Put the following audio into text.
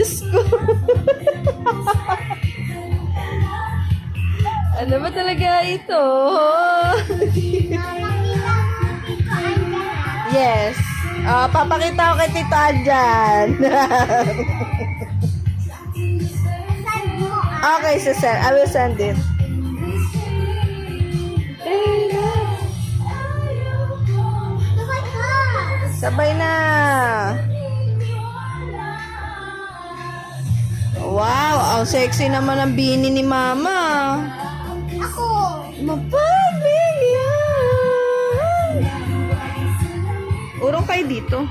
Diyos ko. Ano ba talaga ito? Yes. Papakita ko kay Tito Adjan. Okay, so send. I will send it. Sabay na. Wow, ang sexy naman ang bini ni Mama. Ako. Mapabigyan. Urong kayo dito.